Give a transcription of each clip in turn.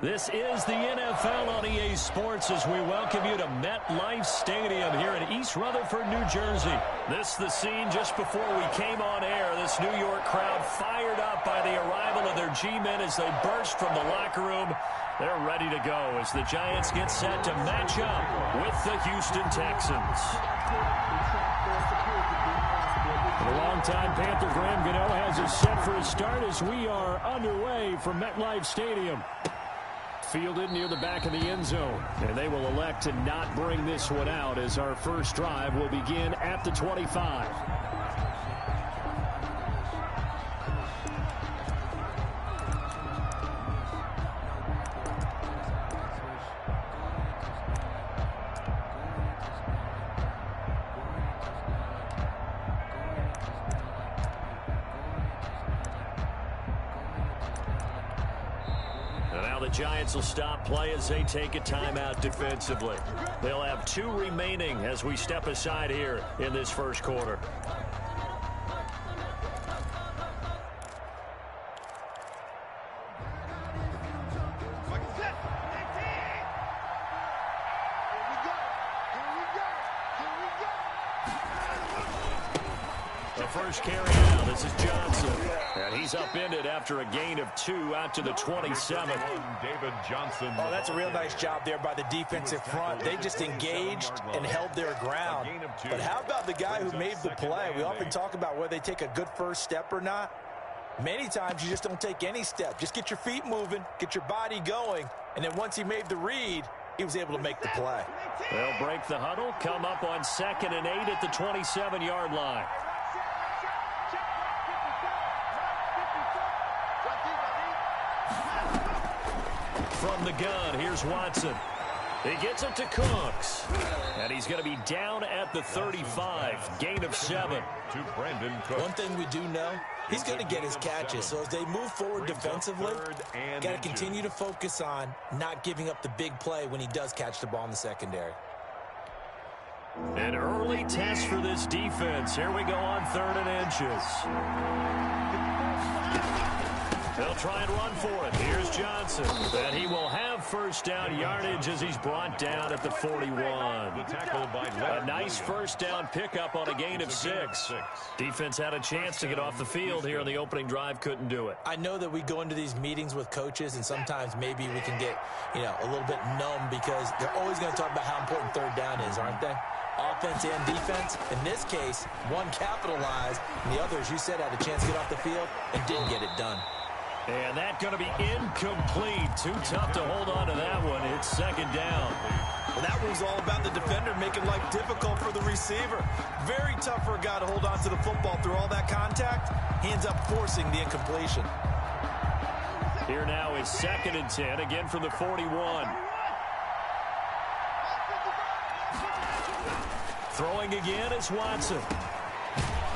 This is the NFL on EA Sports as we welcome you to MetLife Stadium here in East Rutherford, New Jersey. This is the scene just before we came on air. This New York crowd fired up by the arrival of their G-men as they burst from the locker room. They're ready to go as the Giants get set to match up with the Houston Texans. The longtime Panther Graham Gano has us set for a start as we are underway from MetLife Stadium. Fielded near the back of the end zone, and they will elect to not bring this one out as our first drive will begin at the 25. The Giants will stop play as they take a timeout defensively. They'll have 2 remaining as we step aside here in this first quarter. The first carry now. This is Johnson. And he's upended after a gain of 2 out to the 27. David Johnson. Oh, that's a real nice job there by the defensive front. They just engaged and held their ground. But how about the guy who made the play? We often talk about whether they take a good first step or not. Many times you just don't take any step. Just get your feet moving, get your body going, and then once he made the read, he was able to make the play. They'll break the huddle, come up on 2nd and 8 at the 27-yard line. From the gun, here's Watson. He gets it to Cooks. And he's going to be down at the 35. Gain of 7. To Brandon Cooks. One thing we do know, he's going to get his catches. So as they move forward defensively, got to continue to focus on not giving up the big play when he does catch the ball in the secondary. An early test for this defense. Here we go on 3rd and inches. They'll try and run for it. Here's Johnson. And he will have first down yardage as he's brought down at the 41. A nice first down pickup on a gain of 6. Defense had a chance to get off the field here on the opening drive. Couldn't do it. I know that we go into these meetings with coaches, and sometimes maybe we can get, a little bit numb because they're always going to talk about how important 3rd down is, aren't they? Offense and defense. In this case, one capitalized, and the other, as you said, had a chance to get off the field and didn't get it done. And that's going to be incomplete. Too tough to hold on to that one. It's 2nd down. Well, that was all about the defender making life difficult for the receiver. Very tough for a guy to hold on to the football through all that contact. He ends up forcing the incompletion. Here now is 2nd and 10, again from the 41. Throwing again is Watson.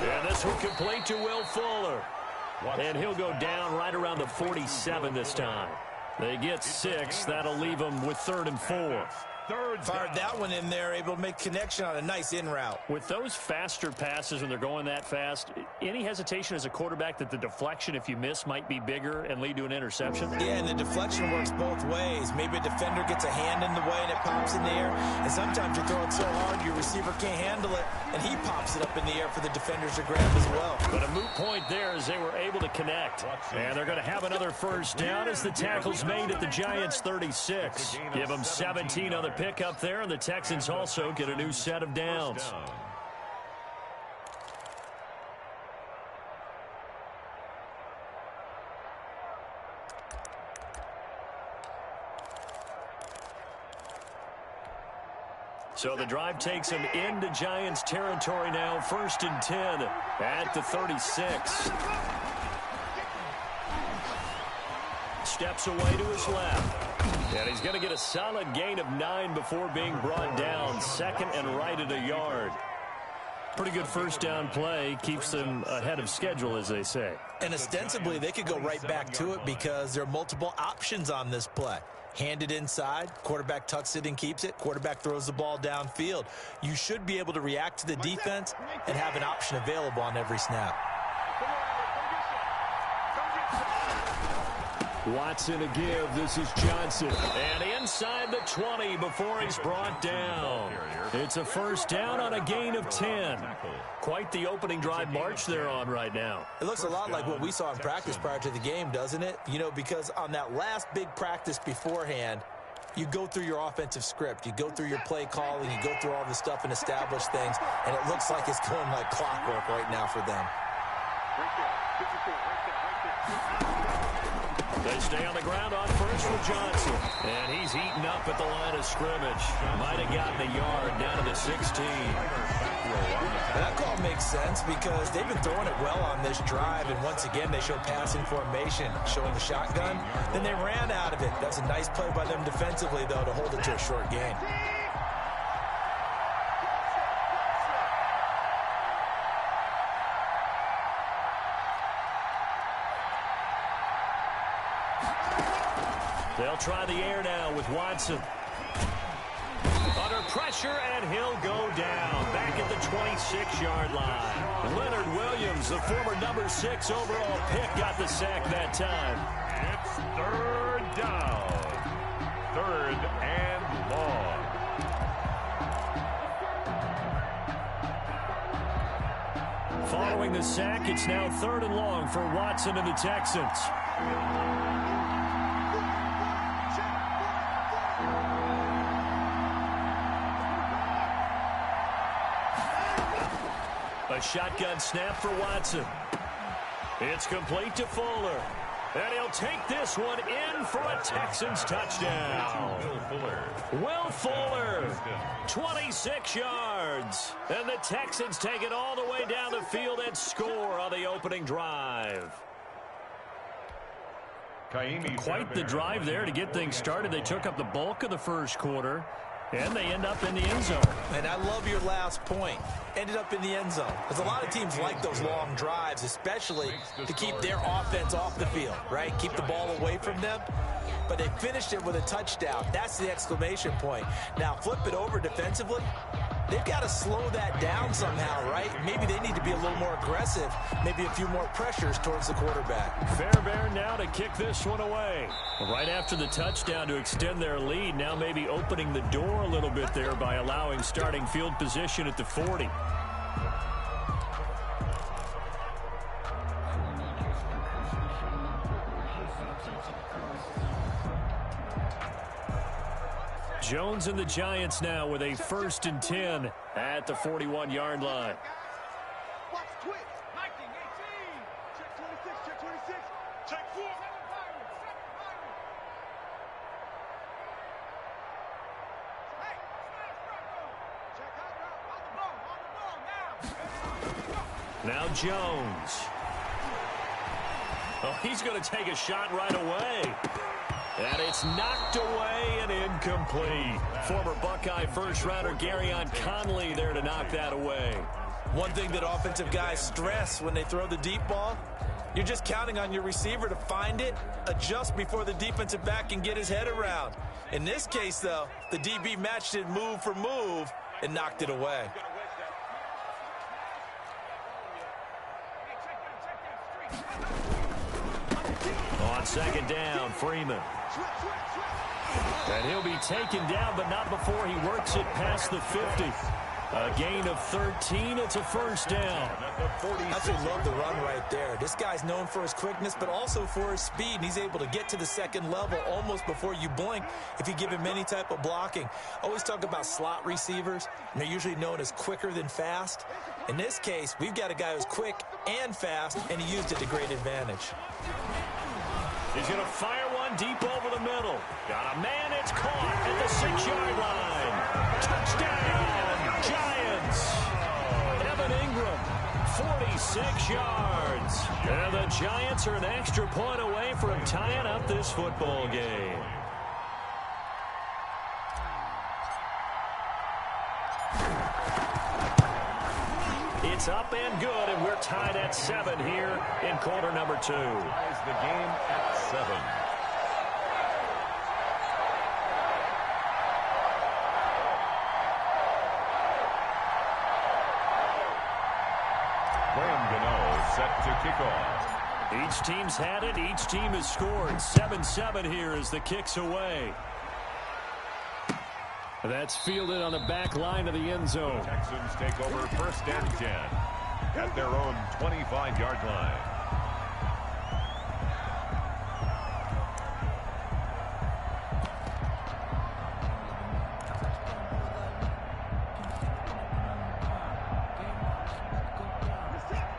And this will complete to Will Fuller. And he'll go down right around the 47 this time. They get 6. That'll leave them with 3rd and 4. Fired that one in there, able to make connection on a nice in route. With those faster passes when they're going that fast, any hesitation as a quarterback that the deflection, if you miss, might be bigger and lead to an interception? Yeah, and the deflection works both ways. Maybe a defender gets a hand in the way and it pops in the air. And sometimes you throw it so hard your receiver can't handle it, and he pops it up in the air for the defenders to grab as well. But a moot point there as they were able to connect. And they're going to have another first down as the tackle's made at the Giants' 36. Give them 17 on the pick up there, and the Texans also get a new set of downs. So the drive takes him into Giants territory now. 1st and 10 at the 36. Steps away to his left. And he's going to get a solid gain of 9 before being brought down. 2nd and right at a yard. Pretty good first down play. Keeps them ahead of schedule, as they say. And ostensibly, they could go right back to it because there are multiple options on this play. Handed inside, quarterback tucks it and keeps it, quarterback throws the ball downfield. You should be able to react to the defense and have an option available on every snap. Watson to give. This is Johnson. And inside the 20 before he's brought down. It's a first down on a gain of 10. Quite the opening drive march they're on right now. It looks a lot like what we saw in practice prior to the game, doesn't it? You know, because on that last big practice beforehand, you go through your offensive script. You go through your play calling. You go through all the stuff and establish things. And it looks like it's going like clockwork right now for them. They stay on the ground on first with Johnson. And he's eaten up at the line of scrimmage. Might have gotten a yard down to the 16. And that call makes sense because they've been throwing it well on this drive. And once again, they show passing formation, showing the shotgun. Then they ran out of it. That's a nice play by them defensively, though, to hold it to a short gain. They'll try the air now with Watson. Under pressure, and he'll go down. Back at the 26-yard line. Leonard Williams, the former number 6 overall pick, got the sack that time. It's third down. Third and long. Following the sack, it's now third and long for Watson and the Texans. A shotgun snap for Watson. It's complete to Fuller. And he'll take this one in for a Texans touchdown. Will Fuller, 26 yards. And the Texans take it all the way down the field and score on the opening drive. Quite the drive there to get things started. They took up the bulk of the first quarter. And they end up in the end zone. And I love your last point. Ended up in the end zone. Because a lot of teams like those long drives, especially to keep their offense off the field, right? Keep the ball away from them. But they finished it with a touchdown. That's the exclamation point. Now, flip it over defensively. They've got to slow that down somehow, right? Maybe they need to be a little more aggressive. Maybe a few more pressures towards the quarterback. Fairbairn now to kick this one away. Right after the touchdown to extend their lead, now maybe opening the door a little bit there by allowing starting field position at the 40. Jones and the Giants now with a 1st and 10 at the 41-yard line. Now Jones. Oh, he's going to take a shot right away. And it's knocked away and incomplete. Former Buckeye first-rounder Garyon Conley there to knock that away. One thing that offensive guys stress when they throw the deep ball, you're just counting on your receiver to find it, adjust before the defensive back can get his head around. In this case, though, the DB matched it move for move and knocked it away. On second down, Freeman. And he'll be taken down, but not before he works it past the 50. A gain of 13. It's a first down. I absolutely love the run right there. This guy's known for his quickness, but also for his speed. And he's able to get to the second level almost before you blink if you give him any type of blocking. Always talk about slot receivers. And they're usually known as quicker than fast. In this case, we've got a guy who's quick and fast, and he used it to great advantage. He's going to fire one deep over the middle. Got a man, it's caught at the 6-yard line. Touchdown, Giants. Evan Ingram, 46 yards. And the Giants are an extra point away from tying up this football game. It's up and good, and we're tied at 7 here in quarter number 2. Ties the game at 7. Graham Gano set to kick off. Each team's had it. Each team has scored. 7-7 here as the kick's away. That's fielded on the back line of the end zone. Texans take over 1st and 10 at their own 25-yard line.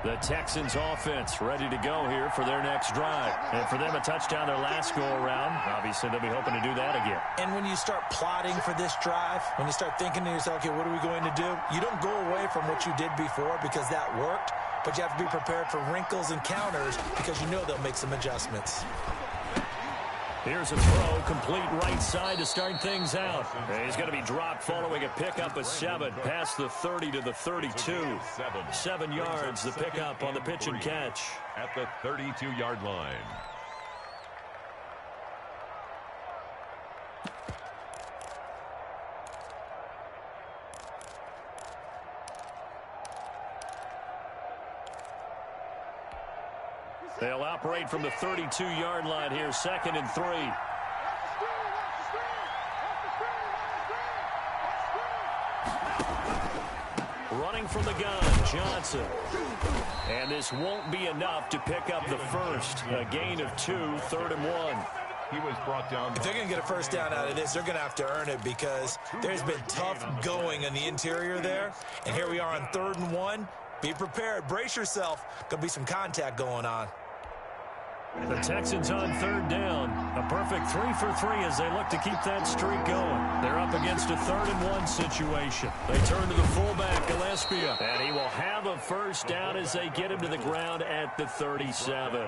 The Texans offense ready to go here for their next drive. And for them, a touchdown their last go-around. Obviously, they'll be hoping to do that again. And when you start plotting for this drive, when you start thinking to yourself, okay, what are we going to do? You don't go away from what you did before because that worked, but you have to be prepared for wrinkles and counters because you know they'll make some adjustments. Here's a throw, complete right side to start things out. And he's going to be dropped following a pickup of 7, past the 30 to the 32. 7 yards, the pickup on the pitch and catch. At the 32-yard line. They'll operate from the 32-yard line here, 2nd and 3. Running from the gun, Johnson. And this won't be enough to pick up the first. A gain of 2, 3rd and 1. He was brought down. If they're going to get a first down out of this, they're going to have to earn it because there's been tough going in the interior there. And here we are on 3rd and 1. Be prepared. Brace yourself. Going to be some contact going on. The Texans on 3rd down. A perfect 3 for 3 as they look to keep that streak going. They're up against a 3rd and 1 situation. They turn to the fullback, Gillespie. And he will have a first down as they get him to the ground at the 37.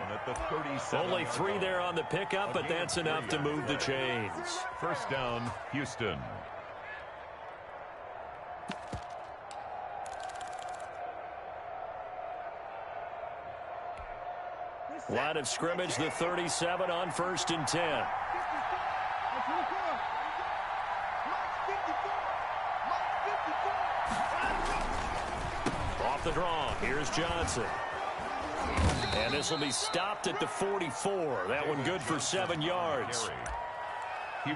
Only 3 there on the pickup, but that's enough to move the chains. First down, Houston. Line of scrimmage, the 37 on 1st and 10. Off the draw, here's Johnson. And this will be stopped at the 44. That one good for 7 yards.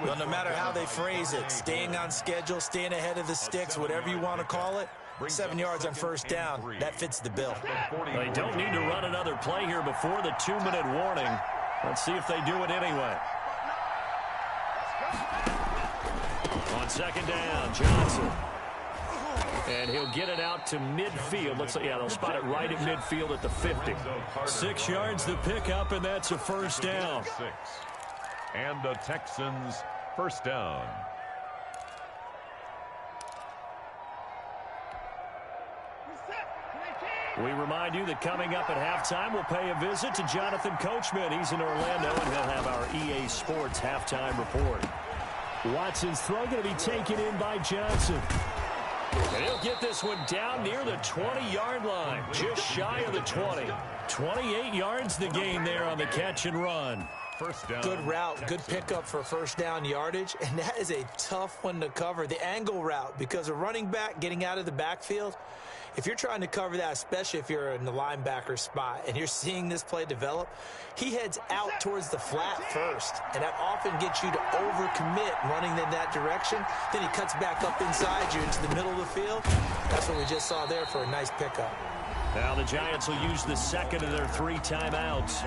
Well, no matter how they phrase it, staying on schedule, staying ahead of the sticks, whatever you want to call it, 7 yards on first down, that fits the bill. They don't need to run another play here before the 2-minute warning. Let's see if they do it anyway. On 2nd down, Johnson. And he'll get it out to midfield. Looks like, yeah, they'll spot it right at midfield at the 50. 6 yards the pickup, and that's a first down. And the Texans first down. We remind you that coming up at halftime, we'll pay a visit to Jonathan Coachman. He's in Orlando, and he'll have our EA Sports halftime report. Watson's throw going to be taken in by Johnson. And he'll get this one down near the 20-yard line, just shy of the 20. 28 yards the gain there on the catch and run. First down. Good route, good pickup for first down yardage, and that is a tough one to cover, the angle route, because a running back getting out of the backfield, if you're trying to cover that, especially if you're in the linebacker spot and you're seeing this play develop, he heads out towards the flat first, and that often gets you to overcommit running in that direction. Then he cuts back up inside you into the middle of the field. That's what we just saw there for a nice pickup. Now the Giants will use the second of their 3 timeouts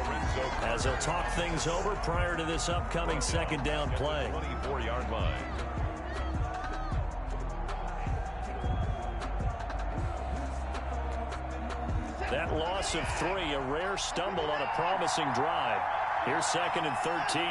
as they'll talk things over prior to this upcoming 2nd down play. 24-yard line. That loss of 3, a rare stumble on a promising drive. Here's 2nd and 13.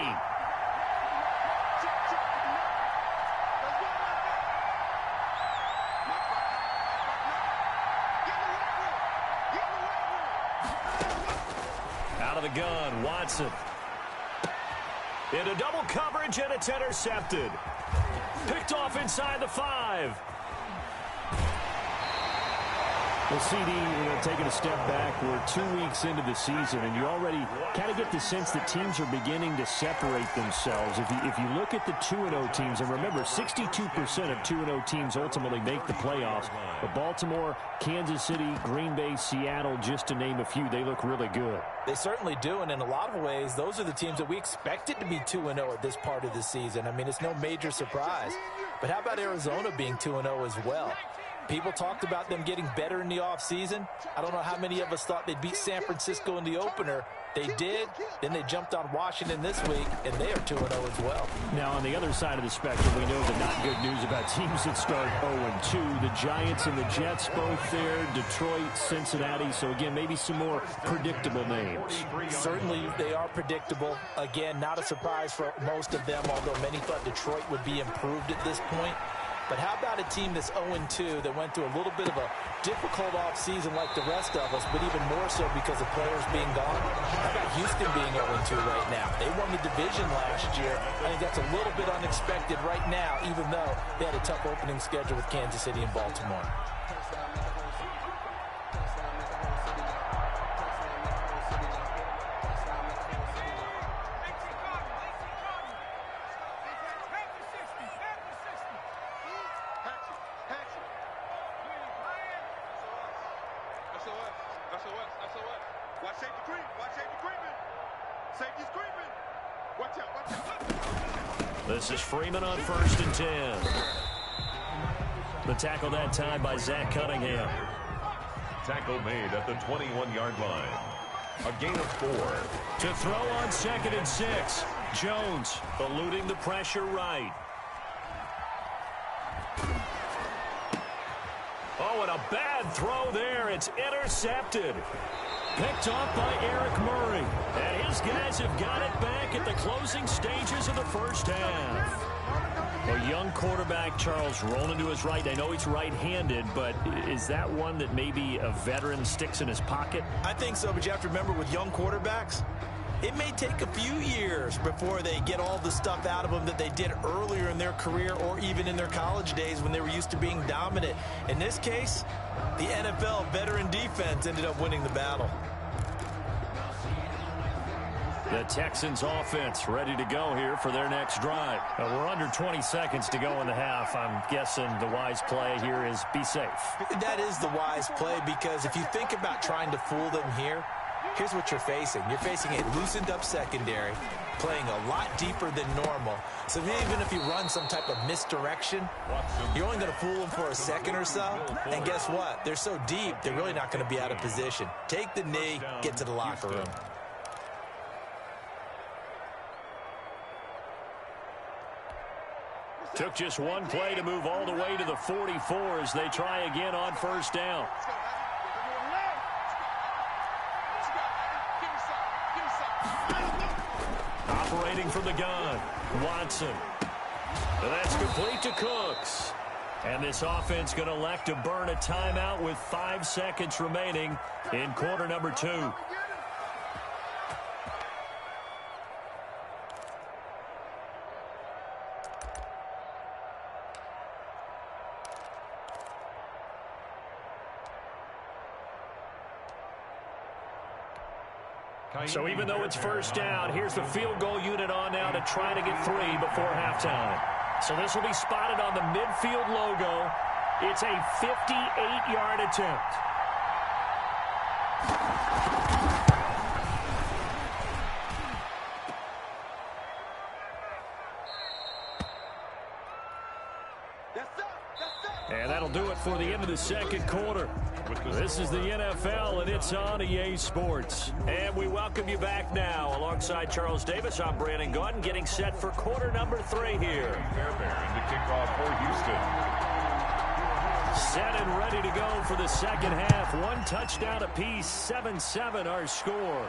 Out of the gun, Watson. Into double coverage, and it's intercepted. Picked off inside the 5. Well, CD, taking a step back, we're 2 weeks into the season, and you already kind of get the sense that teams are beginning to separate themselves. If you look at the 2-0 teams, and remember, 62% of 2-0 teams ultimately make the playoffs. But Baltimore, Kansas City, Green Bay, Seattle, just to name a few, they look really good. They certainly do, and in a lot of ways, those are the teams that we expected to be 2-0 at this part of the season. I mean, it's no major surprise. But how about Arizona being 2-0 as well? People talked about them getting better in the offseason. I don't know how many of us thought they'd beat San Francisco in the opener. They did. Then they jumped on Washington this week, and they are 2-0 as well. Now, on the other side of the spectrum, we know the not good news about teams that start 0-2. The Giants and the Jets both there, Detroit, Cincinnati. So, again, maybe some more predictable names. Certainly, they are predictable. Again, not a surprise for most of them, although many thought Detroit would be improved at this point. But how about a team that's 0-2 that went through a little bit of a difficult offseason like the rest of us, but even more so because of players being gone? How about Houston being 0-2 right now? They won the division last year. I think that's a little bit unexpected right now, even though they had a tough opening schedule with Kansas City and Baltimore. This is Freeman on 1st and 10. The tackle that time by Zach Cunningham. Tackle made at the 21-yard line. A gain of 4. To throw on 2nd and 6. Jones eluding the pressure right. Oh, and a bad throw there. It's intercepted. Picked off by Eric Murray. And his guys have got it back at the closing stages of the first half. A young quarterback, Charles, rolling to his right. I know he's right-handed, but is that one that maybe a veteran sticks in his pocket? I think so, but you have to remember with young quarterbacks, it may take a few years before they get all the stuff out of them that they did earlier in their career or even in their college days when they were used to being dominant. In this case, the NFL veteran defense ended up winning the battle. The Texans offense ready to go here for their next drive. We're under 20 seconds to go in the half. I'm guessing the wise play here is be safe. That is the wise play because if you think about trying to fool them here, here's what you're facing. You're facing a loosened up secondary, playing a lot deeper than normal. So even if you run some type of misdirection, you're only going to fool them for a second or so. And guess what? They're so deep, they're really not going to be out of position. Take the knee, get to the locker room. Took just one play to move all the way to the 44 as they try again on 1st down. Operating from the gun, Watson. And that's complete to Cooks. And this offense going to elect to burn a timeout with 5 seconds remaining in quarter number 2. So even though it's 1st down, here's the field goal unit on now to try to get 3 before halftime. So this will be spotted on the midfield logo. It's a 58-yard attempt. And that'll do it for the end of the second quarter. This is the NFL, and it's on EA Sports. And we welcome you back now. Alongside Charles Davis, I'm Brandon Gaudin, getting set for quarter number 3 here. Fairbairn to kick off for Houston. Set and ready to go for the second half. 1 touchdown apiece, 7-7 our score.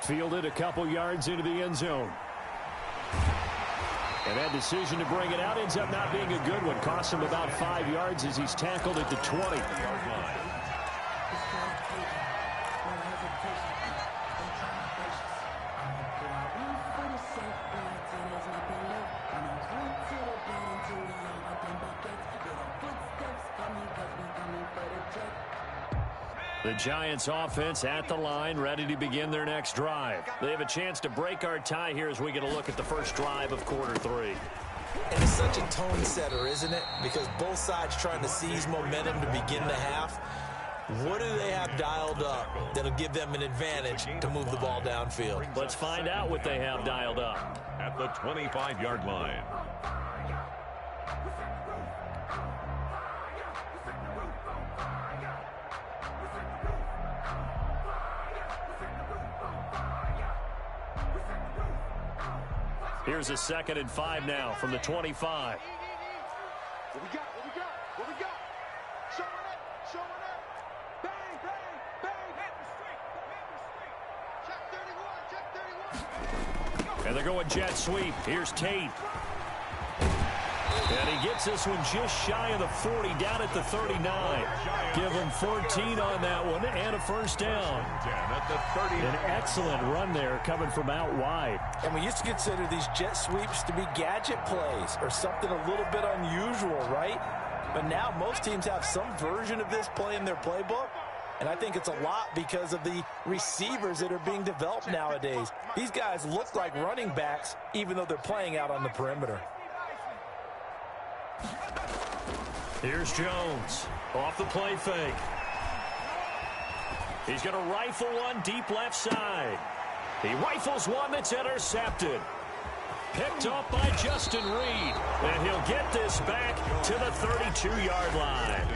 Fielded a couple yards into the end zone. And that decision to bring it out ends up not being a good one. Cost him about 5 yards as he's tackled at the 20. The Giants offense at the line, ready to begin their next drive. They have a chance to break our tie here as we get a look at the first drive of quarter 3. And it's such a tone setter, isn't it? Because both sides trying to seize momentum to begin the half. What do they have dialed up that'll give them an advantage to move the ball downfield? Let's find out what they have dialed up. At the 25-yard line. Here's a 2nd and 5 now from the 25. What we got? What we got? What we got? Showing up. Showing up. Bang, bang, bang. Hit the street. Hit the street. Check 31. Check 31. And they're going jet sweep. Here's Tate. And he gets this one just shy of the 40, down at the 39. Give him 14 on that one and a first down. An excellent run there coming from out wide. And we used to consider these jet sweeps to be gadget plays or something a little bit unusual, right? But now most teams have some version of this play in their playbook. And I think it's a lot because of the receivers that are being developed nowadays. These guys look like running backs even though they're playing out on the perimeter. Here's Jones off the play fake. He's going to rifle one deep left side. He rifles one that's intercepted. Picked up by Justin Reed. And he'll get this back to the 32-yard line.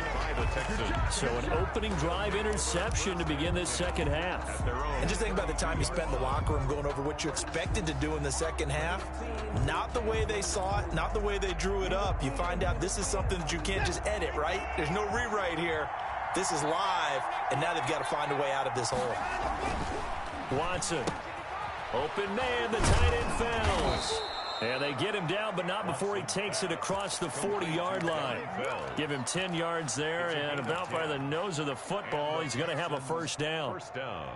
So an opening drive interception to begin this second half. And just think about the time you spent in the locker room going over what you expected to do in the second half. Not the way they saw it, not the way they drew it up. You find out this is something that you can't just edit, right? There's no rewrite here. This is live, and now they've got to find a way out of this hole. Watson. Open man, the tight end fails. And they get him down, but not before he takes it across the 40-yard line. Give him 10 yards there, and about by the nose of the football, he's going to have a first down. First down.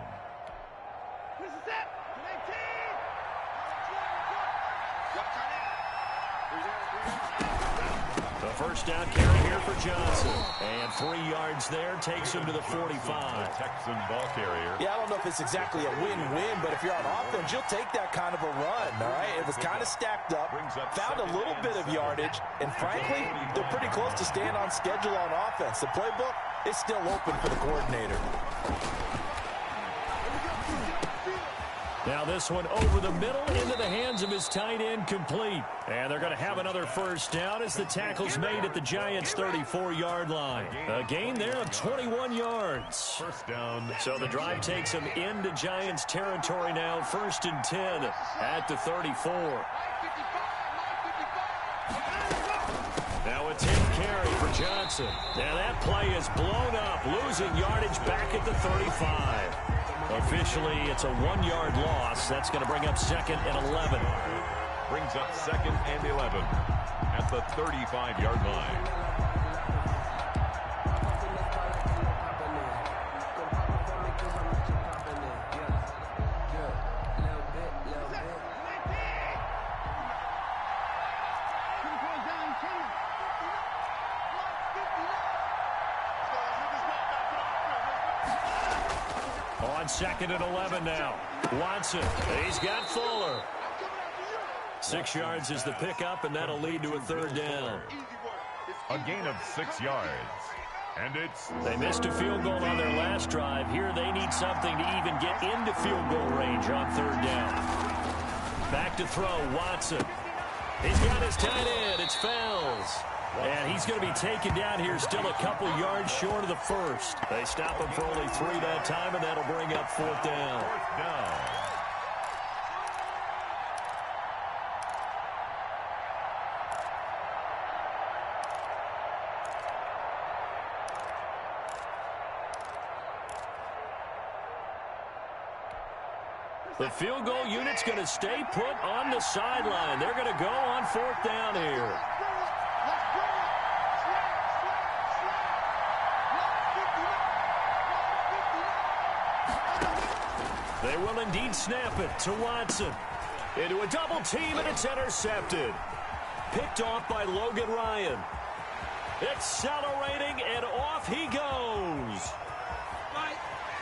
The first down carry here for Johnson. And 3 yards there takes him to the 45. Texan ball carrier. Yeah, I don't know if it's exactly a win-win, but if you're on offense, you'll take that kind of a run, all right? It was kind of stacked up, found a little bit of yardage, and frankly, they're pretty close to staying on schedule on offense. The playbook is still open for the coordinator. Now this one over the middle into the hands of his tight end, complete. And they're going to have another first down as the tackle's made at the Giants' 34-yard line. A gain there of 21 yards. First down. So the drive takes them into Giants territory now, 1st and 10 at the 34. Now a 10th carry for Johnson. Now that play is blown up, losing yardage back at the 35. Officially, it's a 1-yard loss. That's going to bring up 2nd and 11. Brings up 2nd and 11 at the 35-yard line. On 2nd and 11 now. Watson, he's got Fuller. 6 yards is the pickup, and that'll lead to a 3rd down. A gain of 6 yards. And They missed a field goal on their last drive. Here they need something to even get into field goal range on 3rd down. Back to throw, Watson. He's got his tight end. It's Fells. And he's going to be taken down here, still a couple yards short of the first. They stop him for only 3 that time, and that'll bring up 4th down. Fourth down. The field goal unit's going to stay put on the sideline. They're going to go on 4th down here. They will indeed snap it to Watson. Into a double team, and it's intercepted. Picked off by Logan Ryan. Accelerating, and off he goes.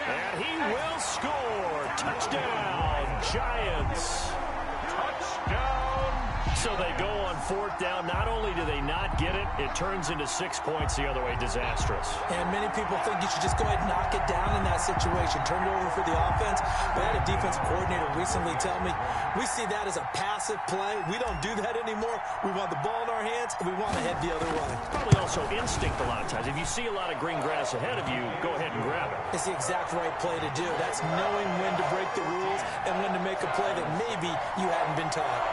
And he will score. Touchdown, Giants. Touchdown. So they go on 4th down. Not only do they not get it, it turns into 6 points the other way. Disastrous. And many people think you should just go ahead and knock it down in that situation. Turn it over for the offense. But I had a defensive coordinator recently tell me, we see that as a passive play. We don't do that anymore. We want the ball in our hands, and we want to head the other way. Probably also instinct a lot of times. If you see a lot of green grass ahead of you, go ahead and grab it. It's the exact right play to do. That's knowing when to break the rules and when to make a play that maybe you hadn't been taught.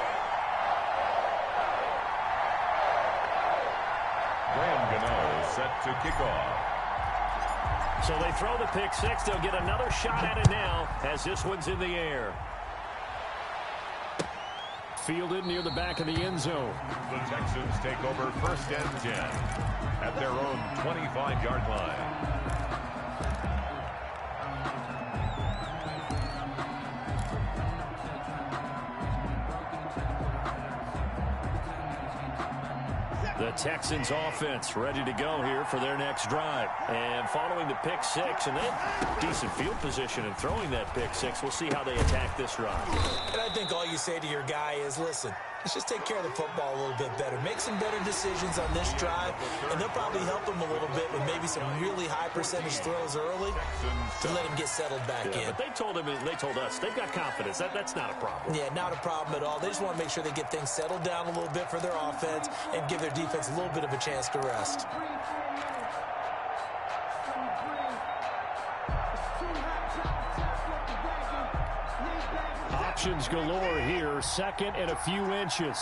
Set to kick off. So they throw the pick six. They'll get another shot at it now as this one's in the air. Fielded near the back of the end zone. The Texans take over 1st and 10 at their own 25-yard line. The Texans offense ready to go here for their next drive. And following the pick six, and then decent field position and throwing that pick six, we'll see how they attack this drive. And I think all you say to your guy is, listen, let's just take care of the football a little bit better. Make some better decisions on this drive, and they'll probably help him a little bit with maybe some really high percentage throws early to let him get settled back in. But they told us they've got confidence. That's not a problem. Yeah, not a problem at all. They just want to make sure they get things settled down a little bit for their offense and give their defense a little bit of a chance to rest. Options galore here. 2nd and a few inches.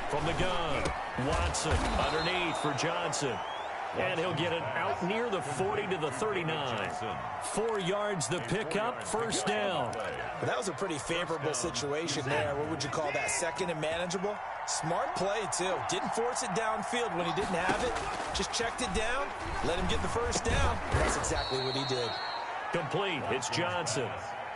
From the gun, Watson underneath for Johnson. And he'll get it out near the 40 to the 39. 4 yards the pickup, 1st down. Well, that was a pretty favorable situation there. What would you call that? 2nd and manageable? Smart play, too. Didn't force it downfield when he didn't have it. Just checked it down, let him get the 1st down. That's exactly what he did. Complete. It's Johnson.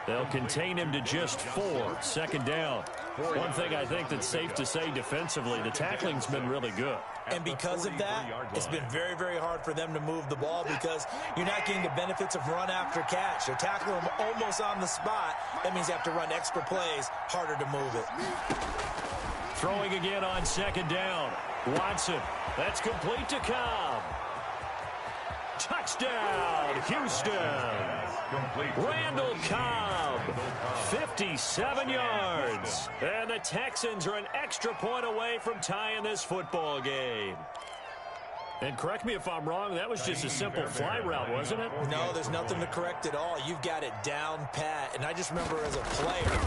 They'll contain him to just 4. 2nd down. One thing I think that's safe to say defensively, the tackling's been really good. And because of that, it's been very, very hard for them to move the ball because you're not getting the benefits of run after catch. They're tackling them almost on the spot. That means you have to run extra plays, harder to move it. Throwing again on 2nd down. Watson. That's complete to Cobb. Touchdown, Houston. Randall Cobb, 57 yards. And the Texans are an extra point away from tying this football game. And correct me if I'm wrong, that was just a simple fly route, wasn't it? No, there's nothing to correct at all. You've got it down pat. And I just remember as a player,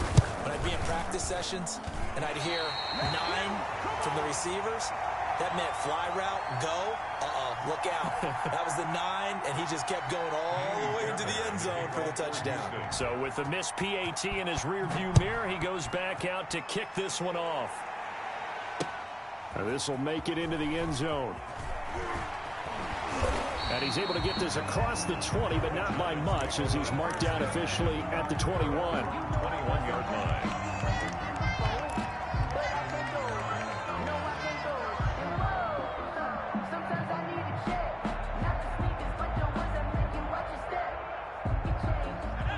when I'd be in practice sessions and I'd hear 9 from the receivers, that meant fly route, go, look out. That was the 9, and he just kept going all the way into the end zone for the touchdown. So with the missed PAT in his rearview mirror, he goes back out to kick this one off. This will make it into the end zone. And he's able to get this across the 20, but not by much, as he's marked down officially at the 21. 21-yard line.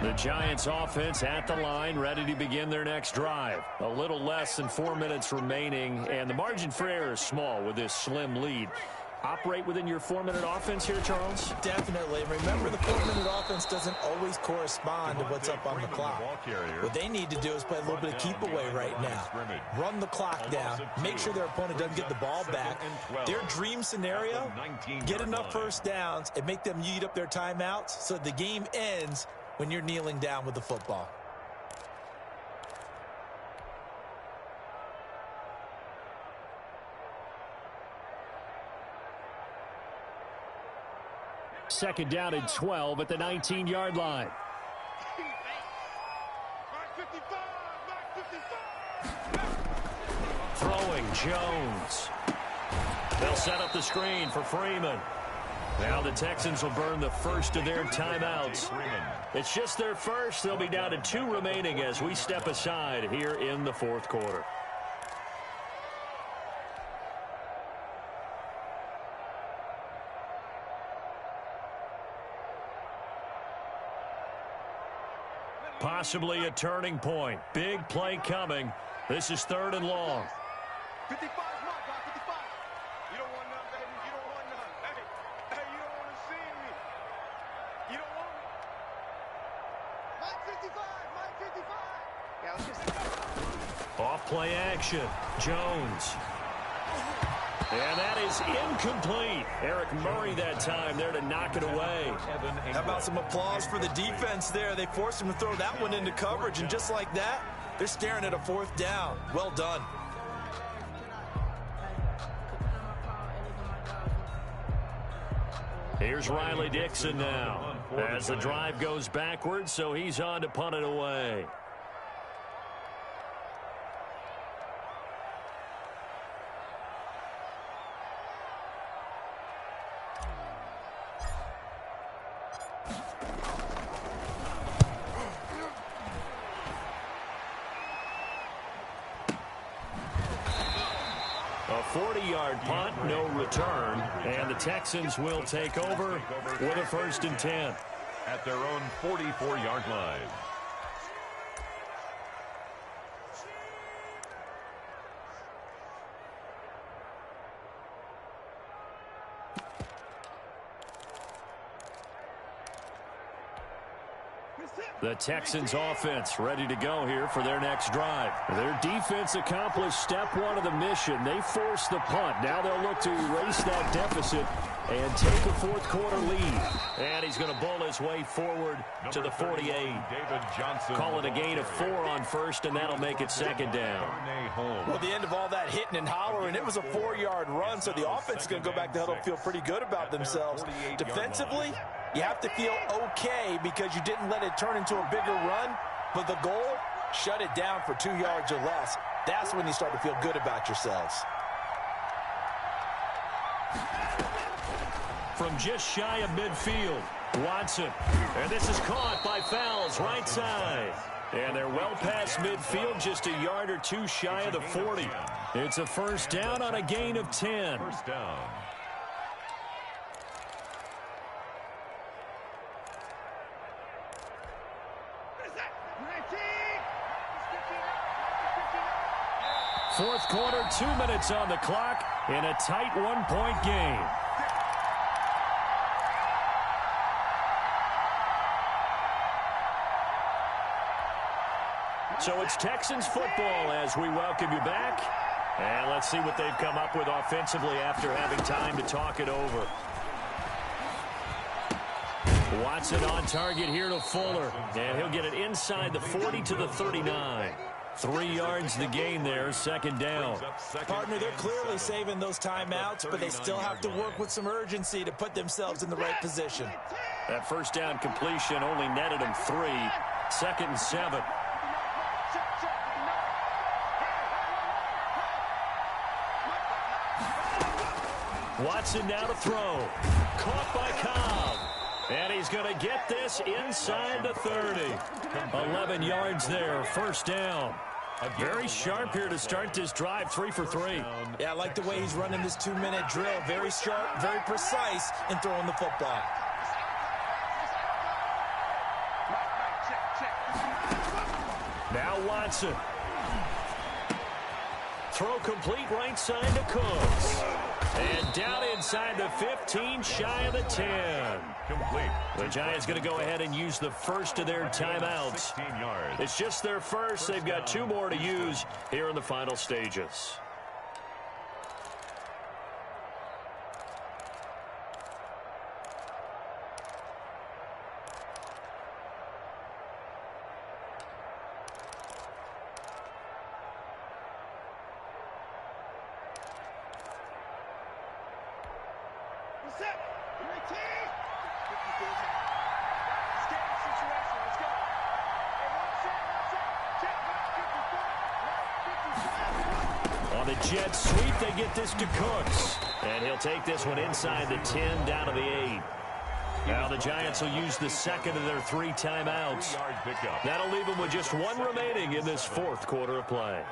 The Giants offense at the line, ready to begin their next drive. A little less than 4 minutes remaining, and the margin for error is small with this slim lead. Operate within your 4-minute offense here, Charles? Definitely. Remember, the 4-minute offense doesn't always correspond to what's up on the clock. What they need to do is play a little bit of keep away right now. Run the clock down. Make sure their opponent doesn't get the ball back. Their dream scenario, get enough 1st downs and make them eat up their timeouts so the game ends when you're kneeling down with the football. Second down and 12 at the 19-yard line. Throwing Jones. They'll set up the screen for Freeman. Now the Texans will burn the first of their timeouts. It's just their first. They'll be down to 2 remaining as we step aside here in the 4th quarter. Possibly a turning point. Big play coming. This is 3rd and long. 55 is my guy, 55. You don't want none, baby. You don't want none. Hey, you don't want to see me. You don't want me. Mike 55, Mike 55. Yeah, let's just... Off play action. Jones. And that is incomplete. Eric Murray that time there to knock it away. How about some applause for the defense there? They forced him to throw that one into coverage, and just like that, they're staring at a 4th down. Well done. Here's Riley Dixon now as the drive goes backwards, so he's on to punt it away. A 40-yard punt, no return, and the Texans will take over with a 1st and 10. At their own 44-yard line. The Texans offense ready to go here for their next drive. Their defense accomplished step 1 of the mission. They forced the punt. Now they'll look to erase that deficit and take a 4th quarter lead. And he's going to bull his way forward to the 48. David Johnson. Call it a gain of 4 on 1st, and that'll make it 2nd down. Well, the end of all that hitting and hollering, it was a 4-yard run, so the offense is going to go back to huddle, feel pretty good about themselves. Defensively, you have to feel okay because you didn't let it turn into a bigger run, but the goal, shut it down for 2 yards or less. That's when you start to feel good about yourselves. From just shy of midfield, Watson. And this is caught by Fowles, right side. And they're well past midfield, just a yard or 2 shy of the 40. It's a 1st down on a gain of 10. 1st down. Fourth quarter, 2 minutes on the clock in a tight 1-point game. So it's Texans football as we welcome you back. And let's see what they've come up with offensively after having time to talk it over. Watson on target here to Fuller. And he'll get it inside the 40 to the 39. 3 yards the gain there, 2nd down. Partner, they're clearly saving those timeouts, but they still have to work with some urgency to put themselves in the right position. That 1st down completion only netted them 3. 2nd and 7. Watson now to throw. Caught by Cobb. And he's going to get this inside the 30. 11 yards there, 1st down. Very sharp here to start this drive, 3 for 3. Yeah, I like the way he's running this 2-minute drill. Very sharp, very precise in throwing the football. Now Watson. Throw complete right side to Cooks. And down inside the 15, shy of the 10. Complete. The Giants going to go ahead and use the first of their timeouts. 16 yards. It's just their first. They've got 2 more to use here in the final stages. On the jet sweep, they get this to Cooks. And he'll take this one inside the 10, down to the 8. Now the Giants will use the second of their 3 timeouts. That'll leave them with just 1 remaining in this 4th quarter of play.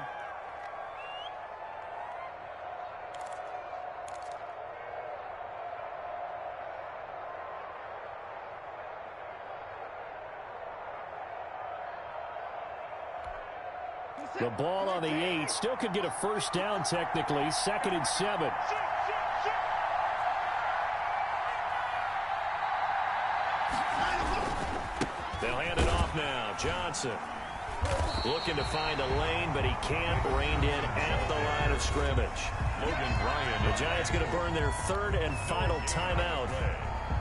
The ball on the 8. Still could get a first down technically. 2nd and 7. They'll hand it off now. Johnson looking to find a lane, but he can't. Reined in at the line of scrimmage. Logan Ryan. The Giants going to burn their 3rd and final timeout.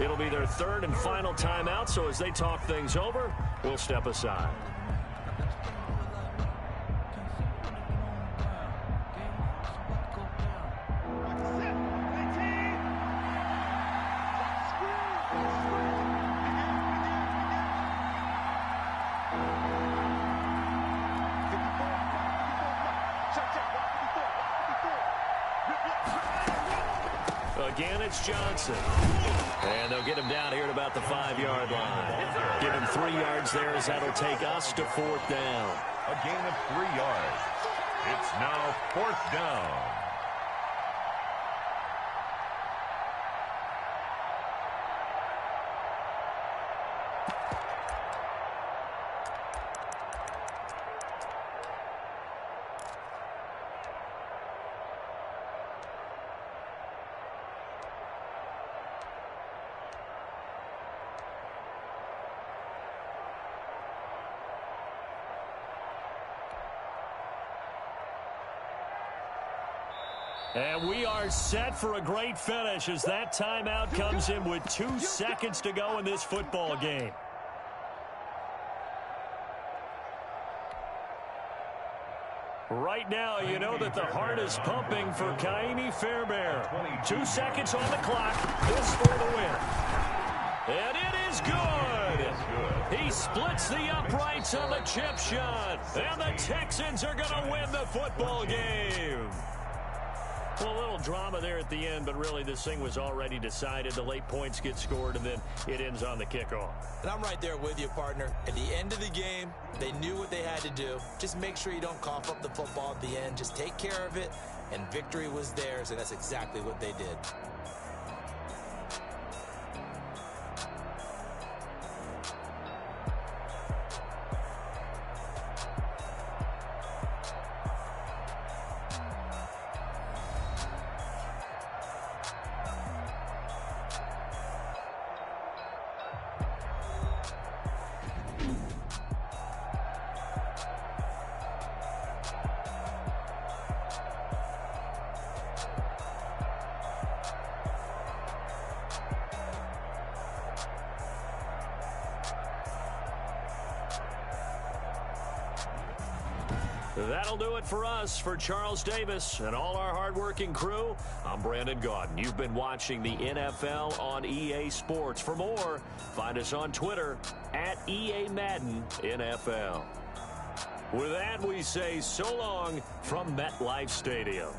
It'll be their 3rd and final timeout, so as they talk things over, we'll step aside. Again, it's Johnson. And they'll get him down here at about the 5-yard line. Give him 3 yards there as that'll take us to 4th down. A gain of 3 yards. It's now 4th down. And we are set for a great finish as that timeout comes in with 2 seconds to go in this football game. Right now, you know that the heart is pumping for Kaimi Fairbairn. 2 seconds on the clock. This for the win. And it is good. He splits the uprights on the chip shot. And the Texans are going to win the football game. Well, a little drama there at the end, but really this thing was already decided. The late points get scored, and then it ends on the kickoff. And I'm right there with you, partner. At the end of the game, they knew what they had to do. Just make sure you don't cough up the football at the end. Just take care of it, and victory was theirs, and that's exactly what they did. That'll do it for us. For Charles Davis and all our hardworking crew, I'm Brandon Gaudin. You've been watching the NFL on EA Sports. For more, find us on Twitter at EA Madden NFL. With that, we say so long from MetLife Stadium.